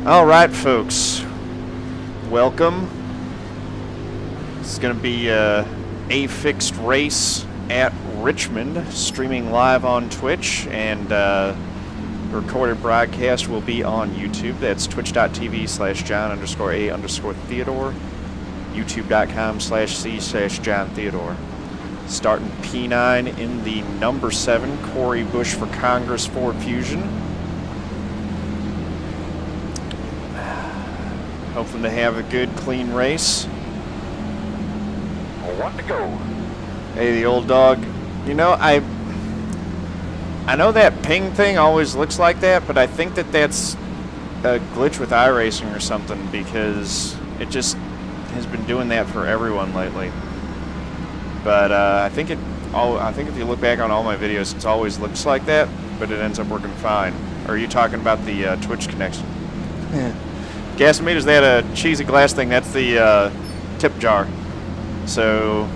All right, folks. Welcome. This is going to be a fixed race at Richmond, streaming live on Twitch, and the recorded broadcast will be on YouTube. That's twitch.tv/John_A_Theodore, youtube.com/C/John Theodore. Starting P9 in the number 7, Corey Bush for Congress Ford Fusion. Hoping to have a good, clean race. One to go. Hey, the old dog. You know, I know that ping thing always looks like that, but I think that that's a glitch with iRacing or something, because it just has been doing that for everyone lately. But I think if you look back on all my videos, it always looks like that, but it ends up working fine. Or are you talking about the Twitch connection? Yeah. Gasometers, they had a cheesy glass thing. That's the tip jar. So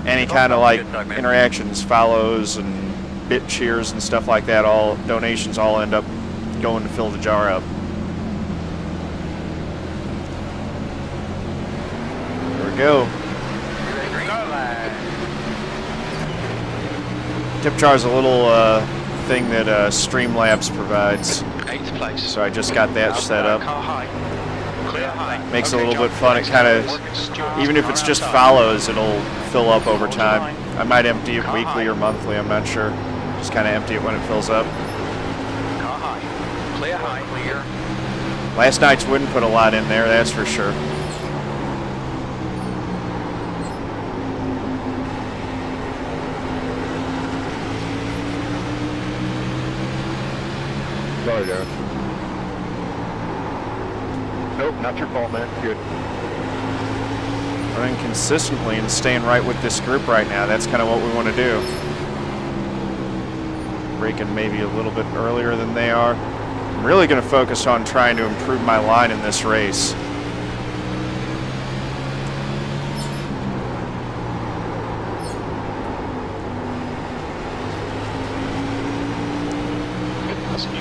any kind of like interactions, follows, and bit cheers and stuff like that, all donations all end up going to fill the jar up. There we go. Tip jar is a little thing that Streamlabs provides. 8th place. So I just got that set up. Makes it a little bit fun. It kind of, even if it's just follows, it'll fill up over time. I might empty it weekly or monthly, I'm not sure. Just kind of empty it when it fills up. Clear high. Clear. Last night's win put a lot in there, that's for sure. Sorry, Darren. Nope, not your fault, man. Good. Running consistently and staying right with this group right now. That's kind of what we want to do. Braking maybe a little bit earlier than they are. I'm really going to focus on trying to improve my line in this race.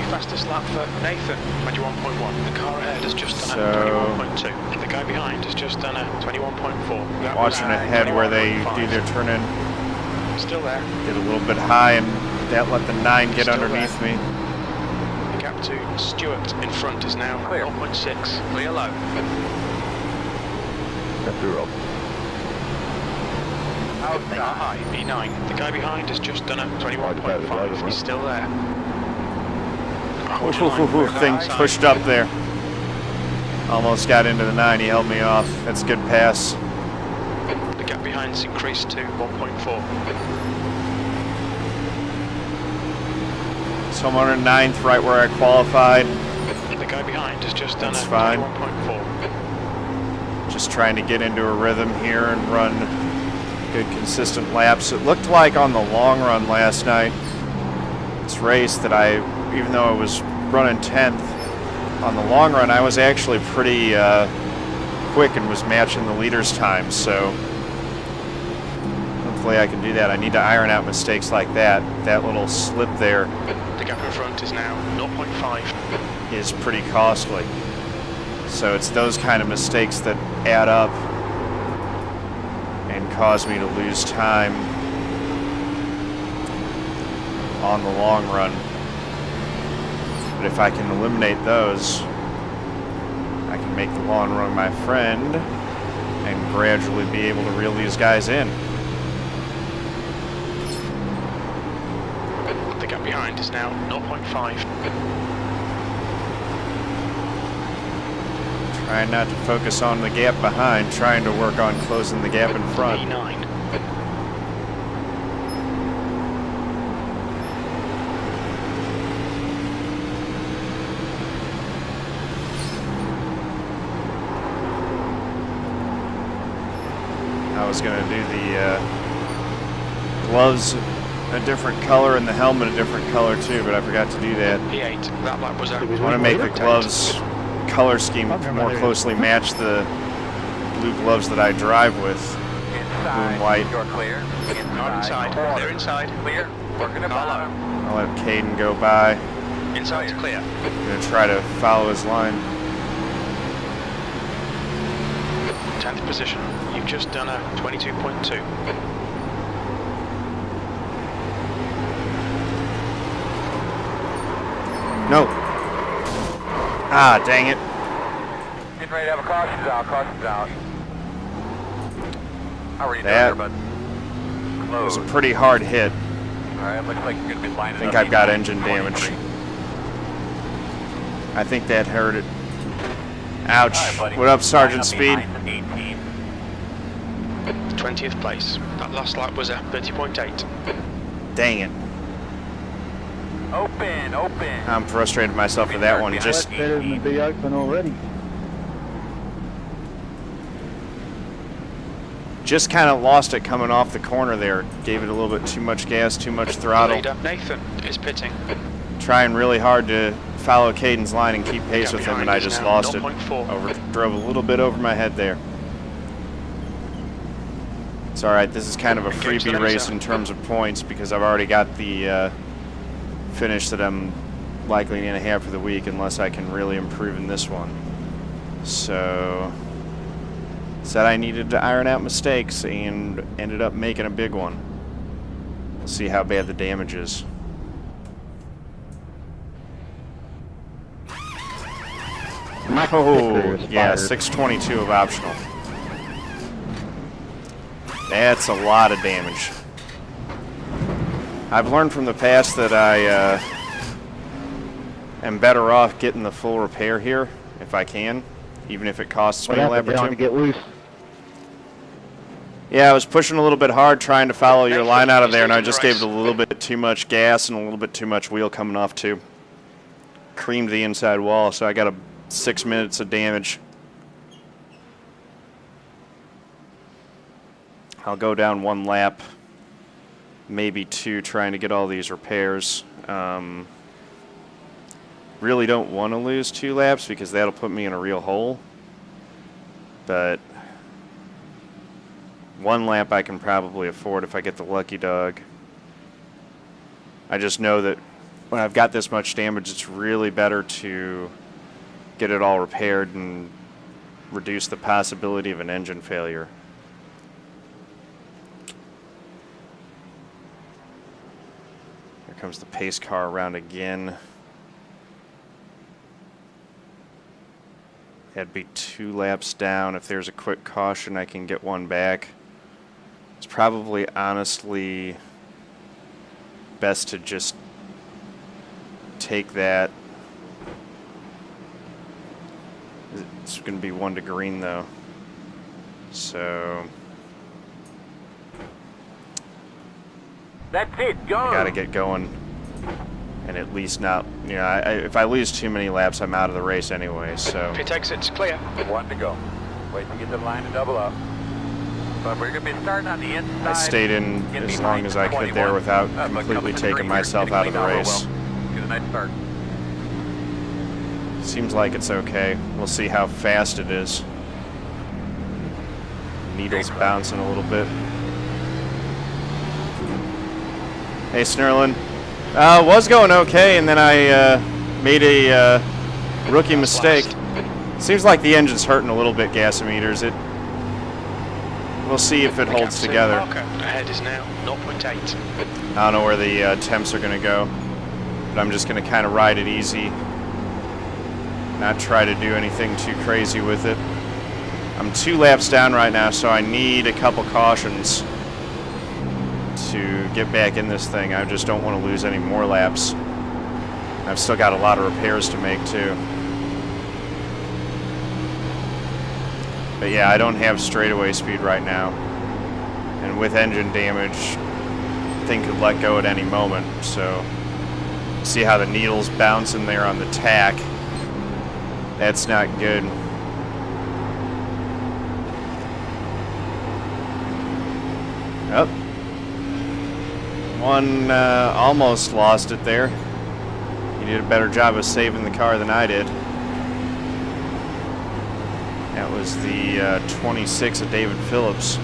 Fastest lap for Nathan, 21.1. The car ahead has just done a 21.2. The guy behind has just done a 21.4. Watching ahead where they do their turn in. Still there. Get a little bit high, and that let the 9 get underneath me. The gap to Stewart in front is now 0.6. Clear low. That's the rope. Out high, P9. The guy behind has just done a 21.5. He's still there. Thing pushed up there. Almost got into the 9. He held me off. That's a good pass. The gap behind's increased to 1.4. So I'm on 9th, right where I qualified. The guy behind has just done a 21.4. Just trying to get into a rhythm here and run good, consistent laps. It looked like on the long run last night, this race, that even though I was running 10th, on the long run I was actually pretty quick and was matching the leader's time, so hopefully I can do that. I need to iron out mistakes like that. That little slip there, the gap in front is now 0.5, is pretty costly. So it's those kind of mistakes that add up and cause me to lose time on the long run. But if I can eliminate those, I can make the long run my friend and gradually be able to reel these guys in. The gap behind is now 0.5. Trying not to focus on the gap behind, trying to work on closing the gap in front. P9. I was going to do the gloves a different color and the helmet a different color too, but I forgot to do that. P8. That lap was I want to make the gloves color scheme more closely match the blue gloves that I drive with. Blue and white. You're clear. Inside. Clear inside. Clear. Working it follow. I'll let Kaden go by. Inside clear. I'm going to try to follow his line. 10th position. You've just done a 22.2. No. Ah, dang it. Getting ready to have a cautions out, cautions out. How are you That doing there, bud? was a pretty hard hit. Alright, looks like you're going to be lining I think up I've got in engine damage. 23. I think that hurt it. Ouch. All right, buddy. What up, Sergeant Line Speed? up behind 18. 20th place. That last lap was a 30.8. Dang it. Open, open. I'm frustrated with myself for that one. Just Better than to be open already. kind of lost it coming off the corner there. Gave it a little bit too much gas, too much throttle. Leader Nathan is pitting. Trying really hard to follow Caden's line and keep pace Yeah, with him, and behind I is just now lost it. 0.4. Drove a little bit over my head there. It's alright, this is kind of a Engage the freebie race laser. in terms of points because I've already got the finish that I'm likely going to have for the week unless I can really improve in this one. So, said I needed to iron out mistakes and ended up making a big one. We'll see how bad the damage is. Oh, yeah, 622 of optional. That's a lot of damage. I've learned from the past that I am better off getting the full repair here if I can, even if it costs me a lap or to two. get loose. Yeah, I was pushing a little bit hard trying to follow your line out of there, and I just gave it a little bit too much gas and a little bit too much wheel coming off too. Creamed the inside wall, so I got 6 minutes of damage. I'll go down one lap, maybe two, trying to get all these repairs. Really don't want to lose 2 laps because that'll put me in a real hole. But 1 lap I can probably afford if I get the lucky dog. I just know that when I've got this much damage, it's really better to get it all repaired and reduce the possibility of an engine failure. Here comes the pace car around again. That'd be 2 laps down. If there's a quick caution, I can get one back. It's probably honestly best to just take that. It's going to be 1 to green though. So That's it, go. I got to get going. And at least not, you know, if I lose too many laps, I'm out of the race anyway, so. Pit exit's clear. 1 to go. Wait to get the line to double up. But we're going to be starting on the inside. I stayed in as long as I could there without completely taking myself out of the race. Get a nice start. Seems like it's okay. We'll see how fast it is. Needle's bouncing a little bit. Hey, Snurlin. Was going okay, and then I made a rookie mistake. Seems like the engine's hurting a little bit, gasometers. We'll see if it holds together. Ahead is now 0.8. I don't know where the temps are going to go, but I'm just going to kind of ride it easy. Not try to do anything too crazy with it. I'm 2 laps down right now, so I need a couple cautions to get back in this thing. I just don't want to lose any more laps. I've still got a lot of repairs to make too. But yeah, I don't have straightaway speed right now. And with engine damage, thing could let go at any moment. So see how the needle's bouncing there on the tack. That's not good. Oh. One almost lost it there. He did a better job of saving the car than I did. That was the 26 of David Phillips.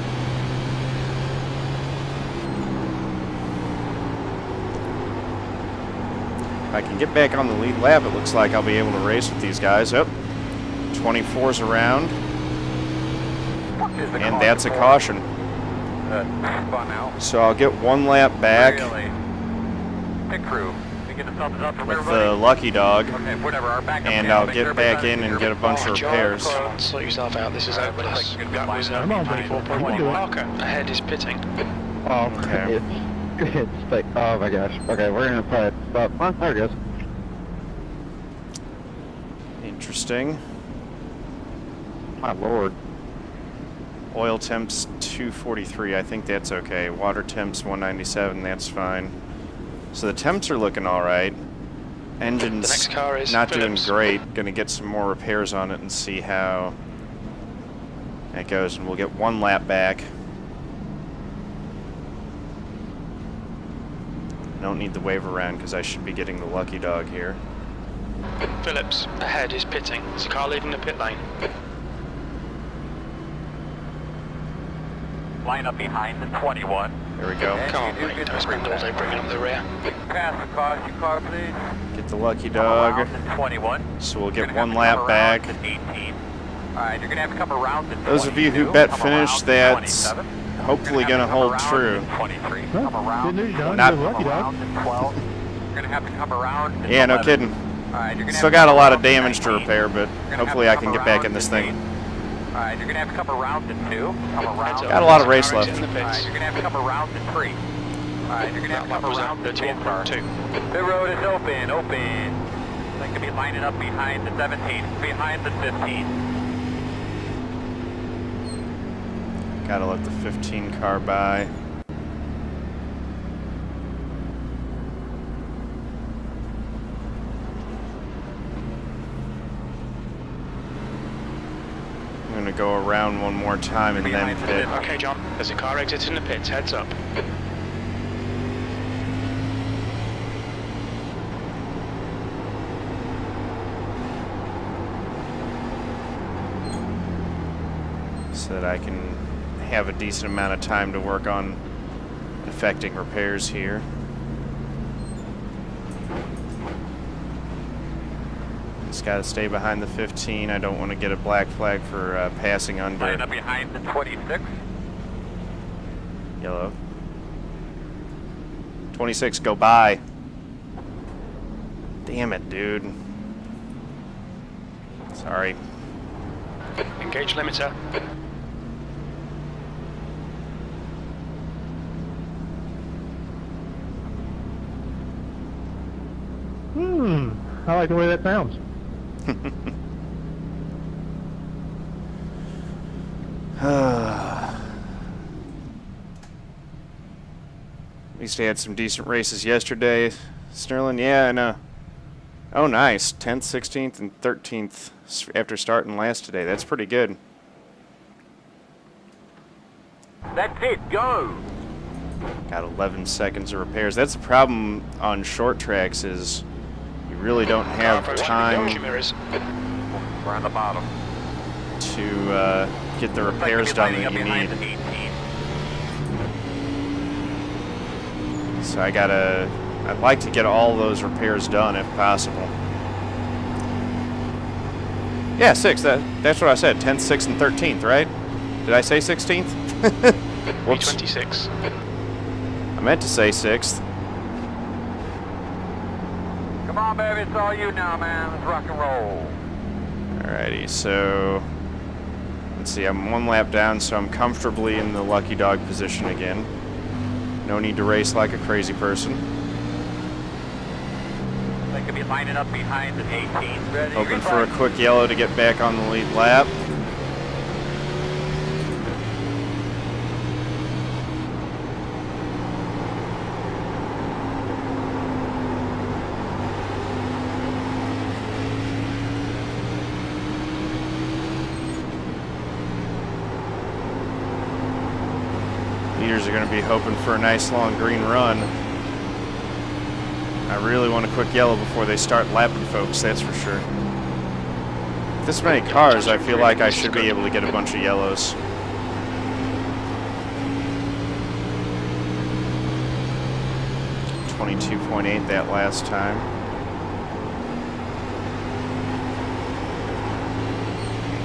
If I can get back on the lead lap, it looks like I'll be able to race with these guys. Oh, 24's around. And that's a caution. Spun out. So I'll get one lap back Really? Pit crew. We get the thumbs up from with everybody. the lucky dog, Okay, whatever. Our backup and channel, I'll make get sure back everybody's in and here. get a bunch of John, repairs. sort yourself out. This is hopeless. Good That was line up. 24.1. Parker, ahead is pitting. Oh, Okay. it's like, oh my gosh. Okay, we're gonna play it. But, oh, there it goes. Interesting. My lord. Oil temps 243. I think that's okay. Water temps 197. That's fine. So the temps are looking all right. Engine's The next car is not Phillips. doing great. Going to get some more repairs on it and see how that goes. And we'll get one lap back. Don't need the wave around because I should be getting the lucky dog here. Phillips, ahead is pitting. There's a car leaving the pit lane. Line up behind the 21. There we go. Come on, mate. Don't spend all day bringing up the rear. Pass the caution car, please. Get the lucky Come dog. around to 21. So we'll You're get gonna have one to lap come back. around to 18. Alright, you're gonna have to come around to 22. Those of you who bet Come finish, around to that's 27. hopefully You're going to have hold come true. around to 23. Well, Come around good news, John. Not- You're lucky, dog. around to 12. You're gonna have to come around to Yeah, no 11. kidding. Alright, you're gonna Still have to got a come lot of around to damage to 19. repair, but You're gonna have hopefully to I come can get back around in this to thing. 8. Alright, you're gonna have to come around to 2. Come around. Got a lot of race Car left. exit in the pits. Alright, you're gonna have to come around to 3. Alright, you're gonna have That to lap come was around at to 4. 13.2. The road is open. They could be lining up behind the 17, behind the 15. Gotta let the 15 car by. I'm gonna go around one more time and then pit. Okay, John. There's a car exiting the pits. Heads up. So that I can have a decent amount of time to work on effecting repairs here. Just got to stay behind the 15. I don't want to get a black flag for passing under. Lining up behind the 26. Yellow. 26, go by. Damn it, dude. Sorry. Engage limiter. I like the way that sounds. At least I had some decent races yesterday. Sterling, yeah, I know. Oh, nice. 10th, 16th, and 13th after starting last today. That's pretty good. That's it, go! Got 11 seconds of repairs. That's the problem on short tracks is you really don't have time We're on the bottom. to get the repairs done that you need. So I'd like to get all those repairs done if possible. Yeah, 6th. That's what I said. 10th, 6th, and 13th, right? Did I say 16th? Whoops. 26. I meant to say 6th. Come on, baby, it's all you now, man. Let's rock and roll. Alrighty, so let's see. I'm one lap down, so I'm comfortably in the lucky dog position again. No need to race like a crazy person. They could be lining up behind the 18. Ready? Hoping for a quick yellow to get back on the lead lap. Leaders are going to be hoping for a nice long green run. I really want a quick yellow before they start lapping folks, that's for sure. This many cars, I feel like I should be able to get a bunch of yellows. .8 that last time.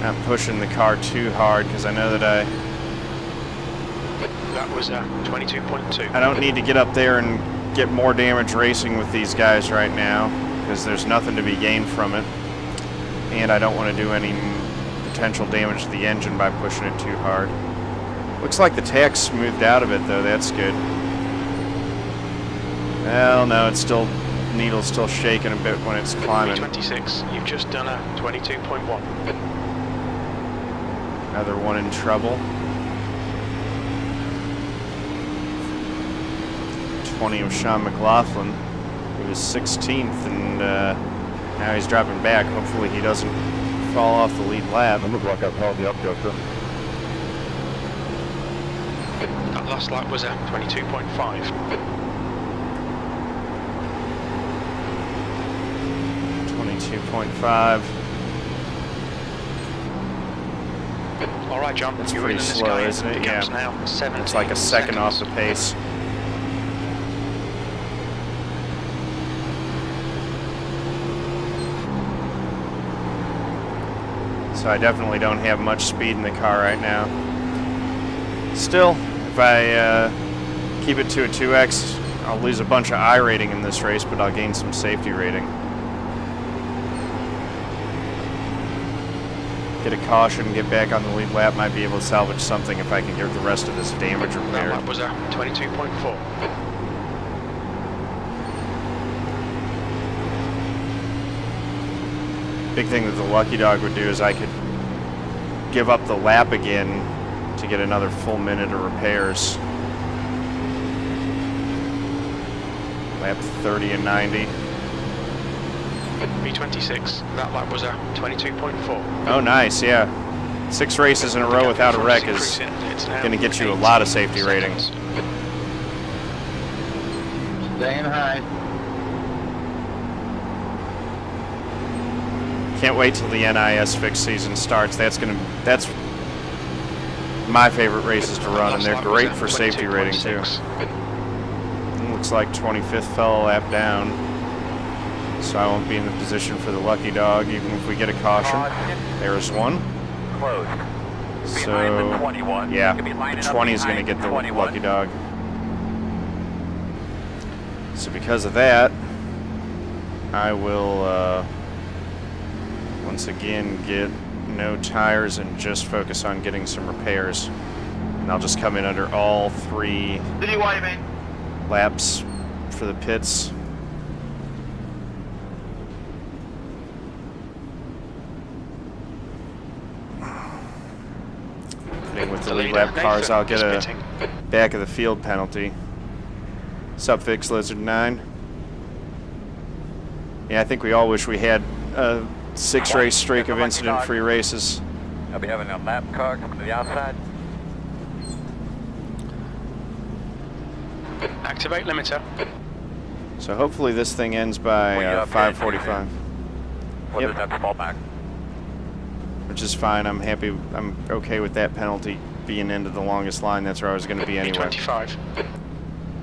Not pushing the car too hard because I know that That was 22.2. I don't need to get up there and get more damage racing with these guys right now because there's nothing to be gained from it. And I don't want to do any potential damage to the engine by pushing it too hard. Looks like the tack's smoothed out of it though, that's good. Well, no, it's still, needle's still shaking a bit when it's climbing. 26, you've just done a 22.1. Another one in trouble. 20 of Sean McLaughlin. He was 16th and now he's dropping back. Hopefully he doesn't fall off the lead lap. I'm gonna block up all the upjumper. That last lap was a 22.5. 22.5. All right, John. That's you're pretty in this slow, guy. isn't it? The gap's Yeah. now 17 It's like a second off the seconds. pace. So I definitely don't have much speed in the car right now. Still, if I keep it to a 2X, I'll lose a bunch of I rating in this race, but I'll gain some safety rating. Get a caution, get back on the lead lap, might be able to salvage something if I can get the rest of this damage That repaired. lap was a 22.4. Big thing that the Lucky Dog would do is I could give up the lap again to get another full minute of repairs. Lap 30 and 90. B26, that lap was a 22.4. Oh, nice, yeah. 6 races in a row without a wreck is going to get you a lot of safety ratings. Staying high. Can't wait till the NIS Fixed season starts. That's my favorite races to run, and they're great for safety rating too. Looks like 25th fell a lap down, so I won't be in the position for the Lucky Dog even if we get a caution. There's one. Closed. So Behind the 21. yeah, You can be the lining up 20 is going to behind get the 21. Lucky Dog. So because of that, I will once again get no tires and just focus on getting some repairs. And I'll just come in under all 3 laps for the pits. Putting with the lead lap cars, I'll get a back of the field penalty. Subfix Lizard 9. Yeah, I think we all wish we had a 6-race streak of incident-free races. I'll be having a lap car coming to the outside. Activate limiter. So hopefully this thing ends by 5:45. What Yep. does that fall back? Which is fine. I'm happy. I'm okay with that penalty being into the longest line. That's where I was going to be anyway. B25.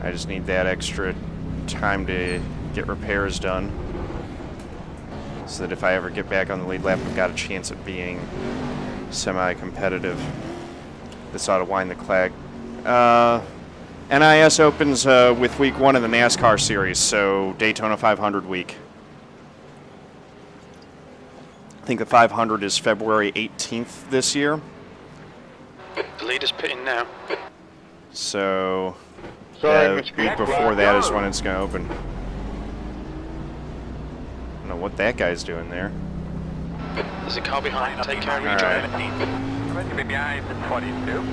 I just need that extra time to get repairs done, so that if I ever get back on the lead lap, I've got a chance at being semi-competitive. This ought to wind the clag. NIS opens with week 1 of the NASCAR series, so Daytona 500 week. I think the 500 is February 18th this year. The leader's pitting now. So Sorry, the Mr. week before that is when it's going to open. I don't know what that guy's doing there. There's a car behind. Take care of your All right. driver. I'm going to be behind the 22.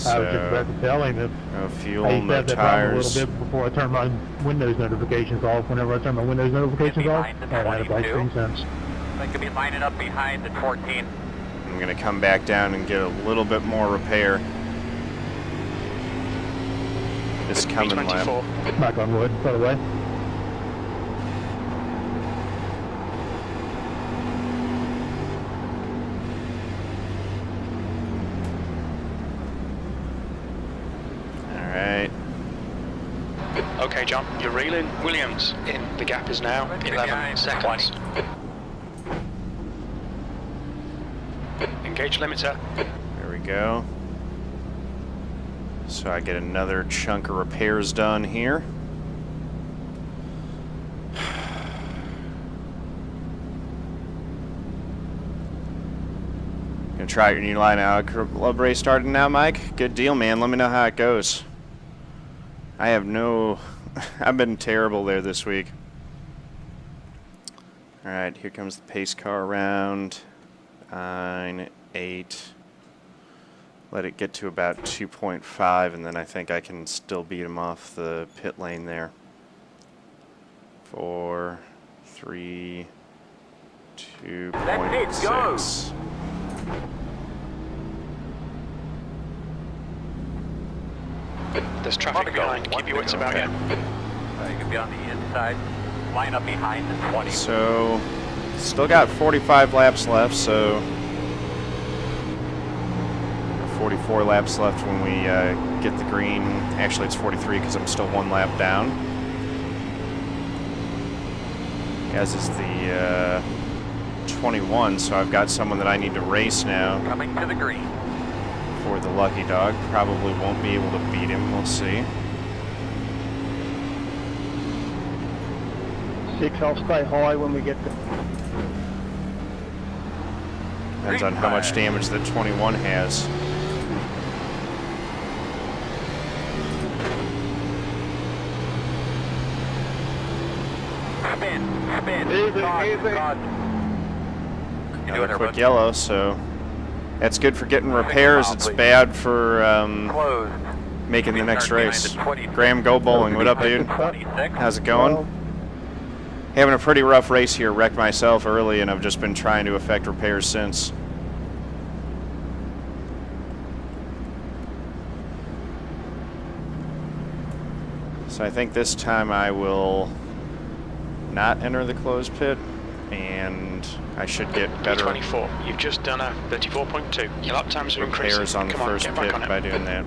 I was just about to tell him if No fuel, I used to no have that problem a tires. little bit before I turned my Windows notifications off. Whenever I turn my Windows notifications off, I haven't had a black screen since. I could be lining up behind the 14. I'm going to come back down and get a little bit more repair this coming lap. B24. Knock on wood, by the way. All right. Okay, John, you're reeling. Williams in. The gap is now 11 seconds. 20. Engage limiter. There we go. So I get another chunk of repairs done here. Gonna try your new line out. Club race starting now, Mike? Good deal, man. Let me know how it goes. I have no... I've been terrible there this week. Alright, here comes the pace car around. 9, 8. Let it get to about 2.5, and then I think I can still beat him off the pit lane there. 4, 3, 2.6. There's traffic behind. Keep your wits about you. You can be on the inside. Line up behind the 20. So, still got 45 laps left, so 44 laps left when we get the green. Actually, it's 43 because I'm still 1 lap down. As is the 21, so I've got someone that I need to race now. Coming to the green. For the lucky dog. Probably won't be able to beat him. We'll see. 6, I'll stay high when we get there. Depends on how much damage that 21 has. Spin. Easy. Another quick yellow, so that's good for getting repairs. It's bad for Closed. making the next race. Graham, go bowling. What up, dude? 26. How's it going? Having a pretty rough race here. Wrecked myself early, and I've just been trying to effect repairs since. So I think this time I will not enter the closed pit, and I should get better 24. You've just done a 34.2. Your lap times are increasing. repairs on the Come first get back pit on it. by doing that.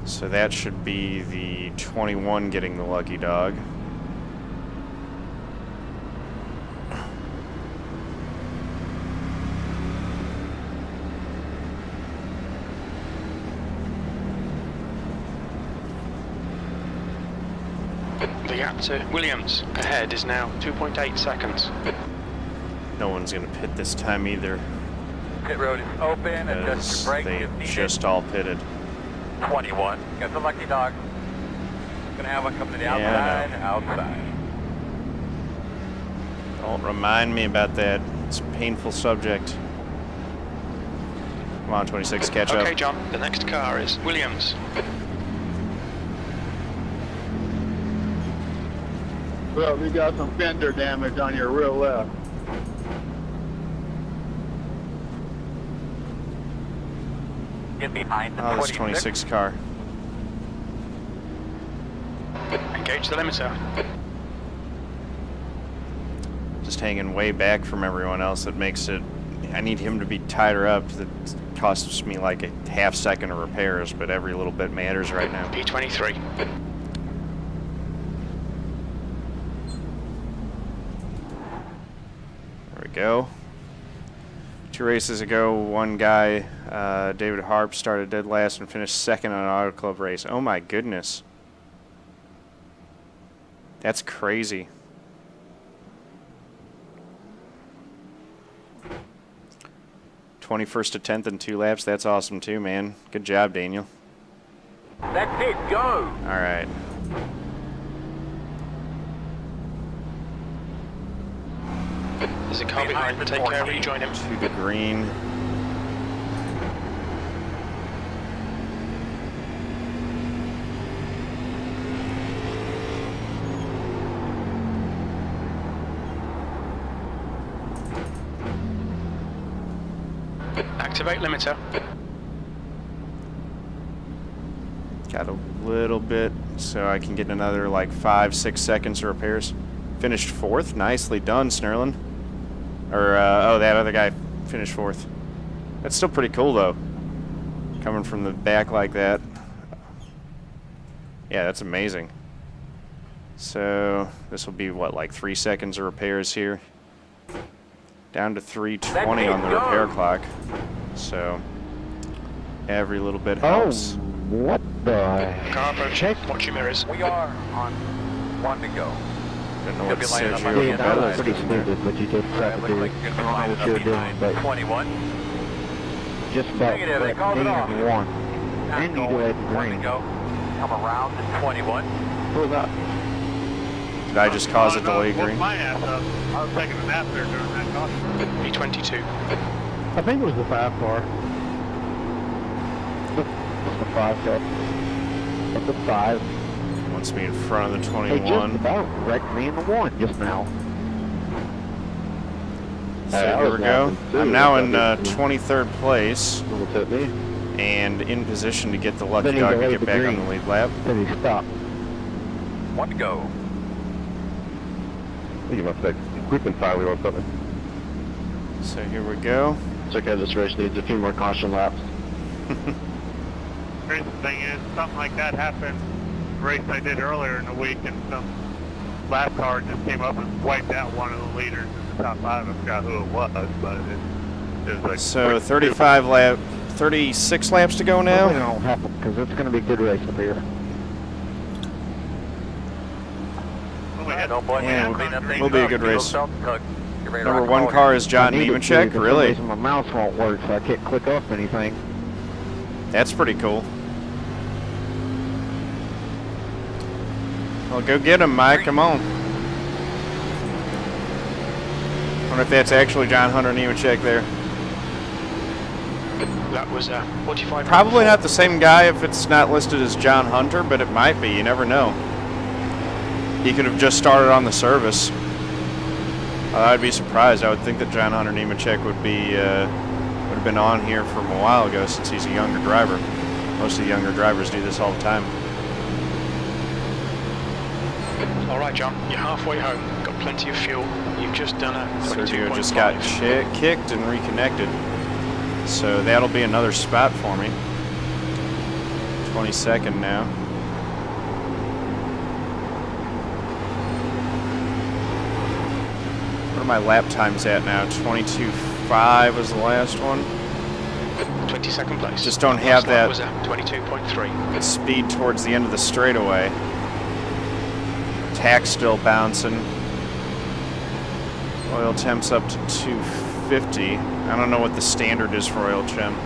So that should be the 21 getting the lucky dog. The gap to Williams ahead is now 2.8 seconds. No one's going to pit this time either, Pit road is open. Adjust your because brake they if needed. just all pitted. 21. Got the lucky dog. Gonna have one coming to the Yeah, outside. Don't remind me about that. It's a painful subject. Come on, 26, catch up. Okay, John, the next car is Williams. Well, we got some fender damage on your rear left. Get behind the Oh, this 26. 26 car. Engage the limiter. Just hanging way back from everyone else. That makes it... I need him to be tighter up. That costs me like a half second of repairs, but every little bit matters right now. P23. There we go. 2 races ago, one guy, David Harp, started dead last and finished second on an Auto Club race. Oh my goodness. That's crazy. '21st to 10th in 2 laps. That's awesome too, man. Good job, Daniel. That's it. Go. All right. There's a car behind. Take care, rejoin him. To the green. Activate limiter. Got a little bit, so I can get another like 5-6 seconds of repairs. Finished 4th. Nicely done, Snurlin. Or, oh, that other guy finished 4th. That's still pretty cool, though. Coming from the back like that. Yeah, that's amazing. So this will be what, like 3 seconds of repairs here. Down to 3:20 on the repair clock. So every little bit helps. What the? Car approaching. Watch your mirrors. We are on 1 to go. Don't know You'll what be lining up on Sergio the That was Bello's pretty doing there. stupid, but you just tried to Looks do. like I you're don't going to know line what up you're doing, behind but 21. just about Negative, they called it off. and one. Not And you going. go ahead 1 and to green. go. Come around to 21. Pull that. Did I just cause a delay green? My ass up. I was taking a nap there during that caution. B22. I think it was the 5 car. It's the 5 car. It's the 5. Wants me in front of the They just 21. about wrecked me in the 1 just now. So here we go. I'm now in 23rd place Look at me. and in position to get the lucky Then he dog to delayed get the back on green. the lead lap. Then he stopped. 1 to go. I think you must have equipment failure or something. So here we go. It's okay, this race needs a few more caution laps. Crazy thing is, something like that happened. Race I did earlier in the week, and some lap car just came up and wiped out one of the leaders in the top 5. I forgot who it was, but it was like So 36 laps to go Hopefully now. it don't happen, because it's going to be a good race up here. Don't blame Yeah, me. Clean that thing will be a up. good Get those race. belts hooked. Get ready to Number rock 1 and roll car here. is John I need it to, Nemechek. because Really? some reason my mouse won't work, so I can't click off anything. That's pretty cool. Well, go get him, Mike. Come on. Wonder if that's actually John Hunter Nemechek there. That was 45. Probably not the same guy if it's not listed as John Hunter, but it might be. You never know. He could have just started on the service. I'd be surprised. I would think that John Hunter Nemechek would have been on here from a while ago, since he's a younger driver. Most of the younger drivers do this all the time. All right, John, you're halfway home. Got plenty of fuel. You've just done a 22.5. Sergio just got kicked and reconnected. So that'll be another spot for me. 22nd now. What are my lap times at now? 22.5 was the last one. 22nd place. Just don't have Last lap that was 22.3. speed towards the end of the straightaway. Tack's still bouncing. Oil temps up to 250. I don't know what the standard is for oil temp.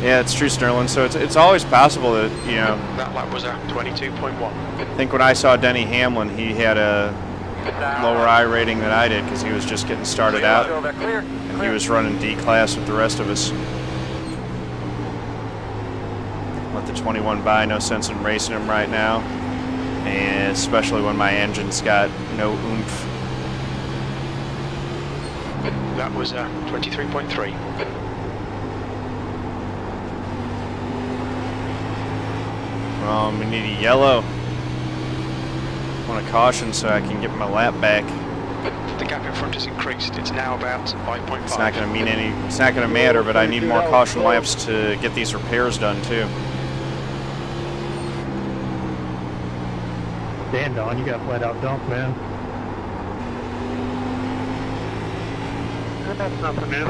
Yeah, it's true, Sterling. So it's always possible that, you know. That lap was 22.1. I think when I saw Denny Hamlin, he had a lower I rating than I did because he was just getting started out. Clear. And he was running D class with the rest of us. Let the 21 by, no sense in racing him right now. And especially when my engine's got no oomph. That was 23.3. We need a yellow. I want a caution so I can get my lap back. The gap in front has increased. It's now about 5.5. It's not going to mean any. It's not going to matter, but I need more caution laps to get these repairs done too. Damn, Don, you got flat out dumped, man. That's nothing new.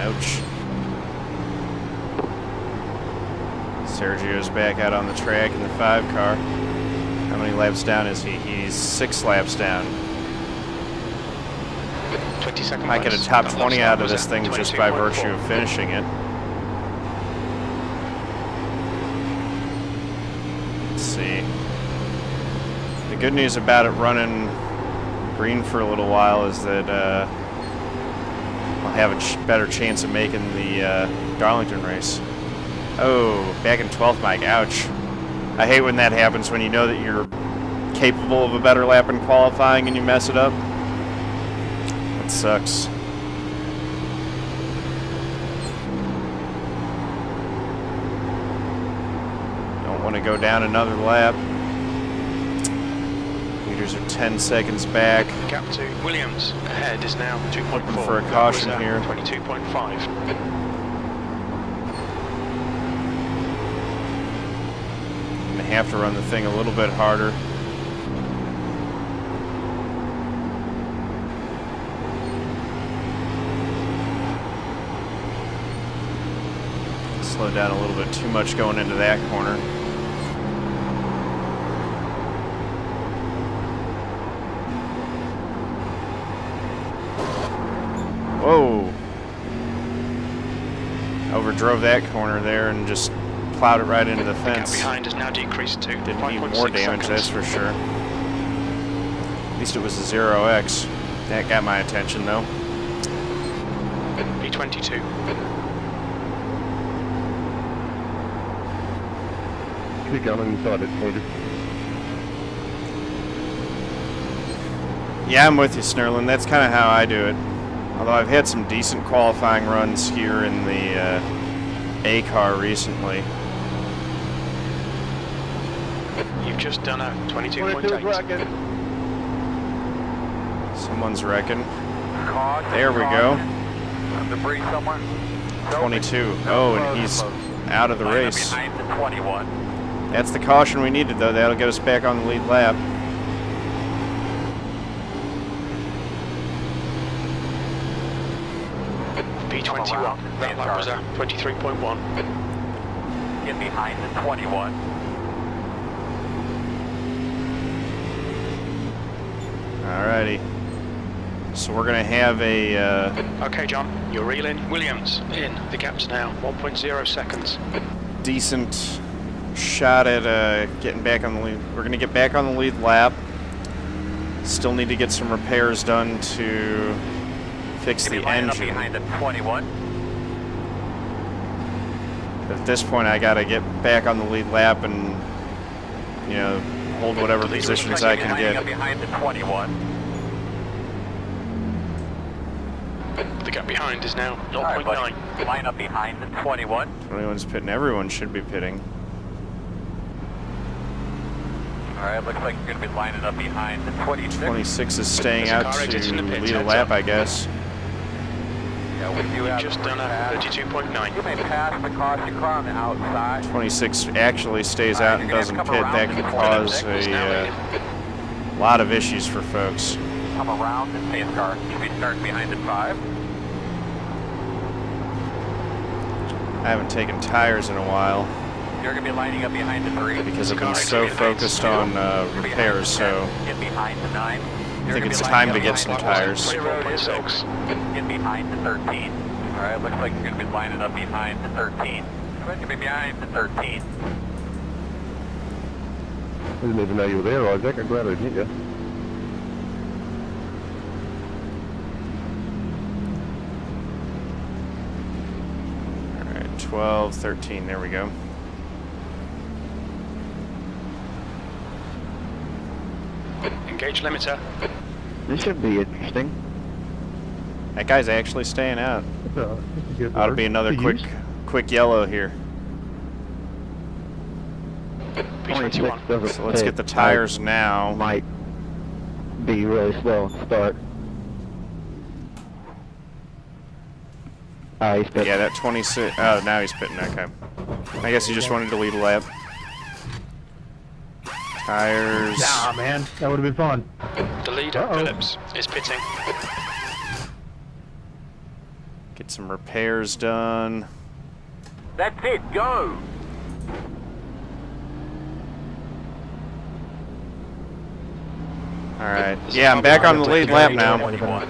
Ouch. Sergio's back out on the track in the 5 car. How many laps down is he? He's 6 laps down. 22nd Might get a place. top That 20 last out lap of was this at thing just by 22.4. virtue of finishing it. Let's see. The good news about it running green for a little while is that I'll have a better chance of making the Darlington race. Oh, back in 12th, Mike. Ouch. I hate when that happens, when you know that you're capable of a better lap in qualifying and you mess it up. That sucks. Don't want to go down another lap. Leaders are 10 seconds back. Gap to Williams ahead is now 2.4. Looking for a caution That was, here. 22.5. Gonna have to run the thing a little bit harder. Slow down a little bit too much going into that corner. Whoa. Overdrove that corner there and just plowed it right into the fence. The gap behind has now decreased to Didn't need 5.6 more damage, seconds. that's for sure. At least it was a 0x. That got my attention though. P22. Keep going inside it, Andrew. Yeah, I'm with you, Snurlin. That's kind of how I do it. Although I've had some decent qualifying runs here in the A car recently. You've just done a 22.8. Someone's wrecking. Caution, There we go. caution. Debris somewhere. 22. Oh, and he's out of the Line up race. behind the 21. That's the caution we needed, though. That'll get us back on the lead lap. P21. That lap was a 23.1. Get behind the 21. Alrighty. So we're going to have a Okay, John, you're reeling. Williams in. The gap's now 1.0 seconds. decent shot at getting back on the lead. We're going to get back on the lead lap. Still need to get some repairs done to fix the Line up engine. behind the 21. At this point, I got to get back on the lead lap and, you know, hold whatever positions I can Lining up get. behind the 21. The gap behind is now All right, 0.9. buddy. Line up behind the 21. 21's pitting. Everyone should be pitting. All right, looks like you're going to be lining up behind the 26. 26 is staying There's a out car exits in to the pits, lead a heads lap, up. I guess. Yeah, we do You've have just the done a pass. 32.9. You may pass the caution car on the outside. 26 actually stays All right, out and you're gonna have doesn't to pit. come That around could the cause 26 now a leading. lot of issues for folks. Come around the pace car. You'll be starting behind the 5. I haven't taken tires in a while You're going to be lining up behind the 3. because I've been Car so exits focused on repairs, so Get behind the 9. I think it's time to get some tires. 0.6. Get behind the 13. All right, looks like you're going to be lining up behind the 13. Go ahead, be behind the 13. I didn't even know you were there, Isaac. I'm glad I didn't you. All right, 12, 13, there we go. Engage limiter. This should be interesting. That guy's actually staying out. That's a good Ought to word be another to quick use. yellow here. 26 P21. doesn't So let's pit. get the tires now. Might be really slow to start. He's pitting. Yeah, that 26. Oh, now he's pitting. Okay. I guess he just wanted to lead a lap. Tires. Nah, man, that would have been fun. The leader, Uh-oh. Phillips, is pitting. Get some repairs done. That's it, go! All right. Yeah, I'm back on the lead lap now. 21.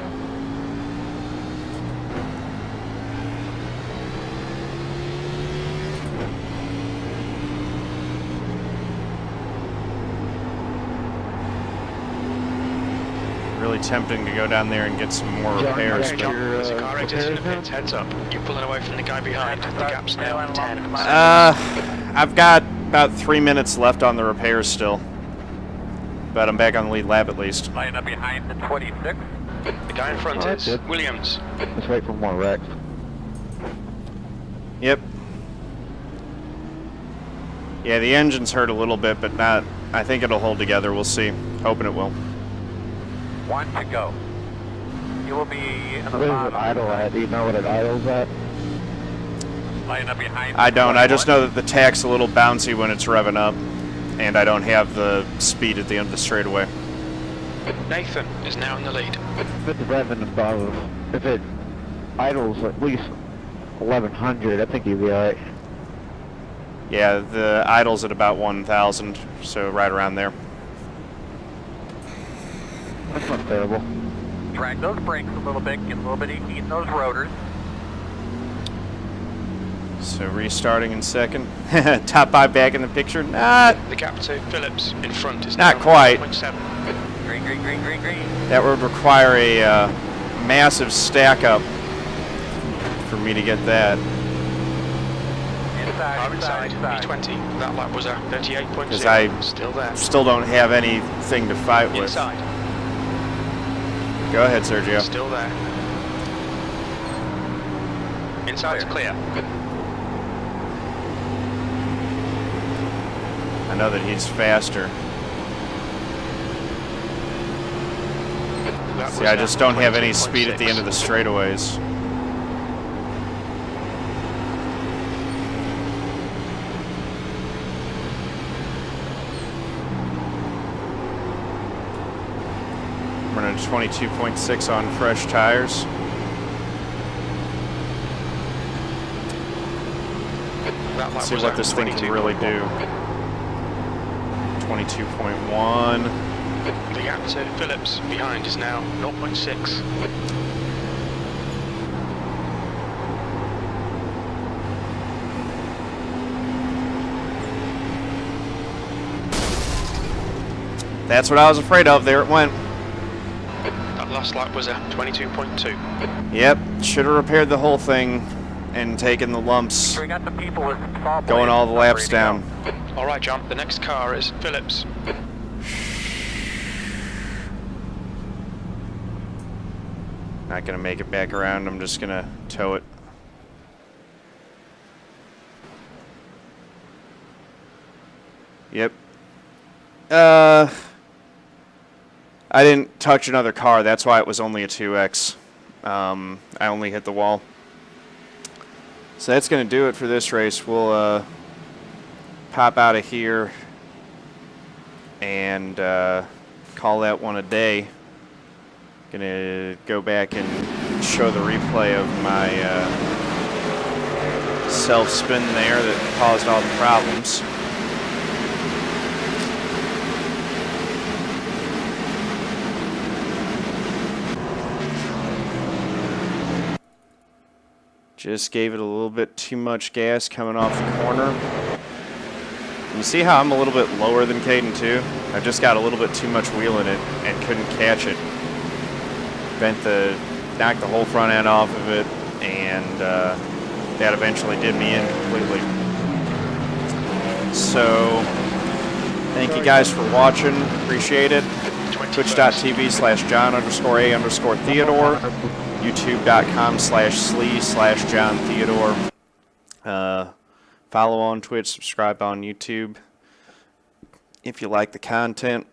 Really tempting to go down there and get some more John, repairs. Okay, But, John, there's a car exits in the repairs pits. Heads up. You're pulling away from the guy behind. The gap's now 10. I've got about 3 minutes left on the repairs still. But I'm back on the lead lap at least. Lining up behind the 26. The guy in front Oh, that's is good. Williams. Let's wait for more wrecks. Yep. Yeah, the engine's hurt a little bit, but not. I think it'll hold together. We'll see. Hoping it will. 1 to go. You will be in the Where's an bottom. idle at? Do you know what an idle's at? Lining up behind I the don't. I just 21. know that the tach's a little bouncy when it's revving up. and I don't have the speed at the end of the straightaway. Nathan is now in the lead. If it's revving above, if it idles at least 1100, I think you'll be alright. Yeah, the idle's at about 1,000, so right around there. That's not terrible. Drag those brakes a little bit, get a little bit of heat in those rotors. So restarting in second. Top 5 back in the picture. Not The gap to Phillips in front is Not now quite. 0.7. Green, green, green, green, green. that would require a massive stack up for me to get that. Inside, Inside, B20. That lap was at 38.0. Because I Still there. still don't have anything to fight with. Inside. Go ahead, Sergio. Still there. Inside's clear. I know that he's faster. That See, was I just don't have any 22.6. speed at the end of the straightaways. Running 22.6 on fresh tires. That lap Let's see was what at this thing can 22.1. really do. 22.1. The gap to Phillips behind is now 0.6. That's what I was afraid of. There it went. That last lap was at 22.2. Yep, should have repaired the whole thing and taken the lumps, So we got the people with saw blades going all the laps ready to down. go. All right, John. The next car is Phillips. Not gonna make it back around. I'm just gonna tow it. Yep. I didn't touch another car. That's why it was only a 2X. I only hit the wall. So that's going to do it for this race. We'll pop out of here and call that one a day. Going to go back and show the replay of my self-spin there that caused all the problems. Just gave it a little bit too much gas coming off the corner. You see how I'm a little bit lower than Kaden too? I've just got a little bit too much wheel in it and couldn't catch it. Knocked the whole front end off of it, and that eventually did me in completely. So, thank you guys for watching. Appreciate it. Twitch.tv/John_A_Theodore. YouTube.com/Slee/John Theodore. Follow on Twitch, subscribe on YouTube if you like the content.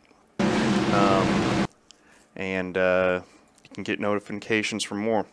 And you can get notifications for more.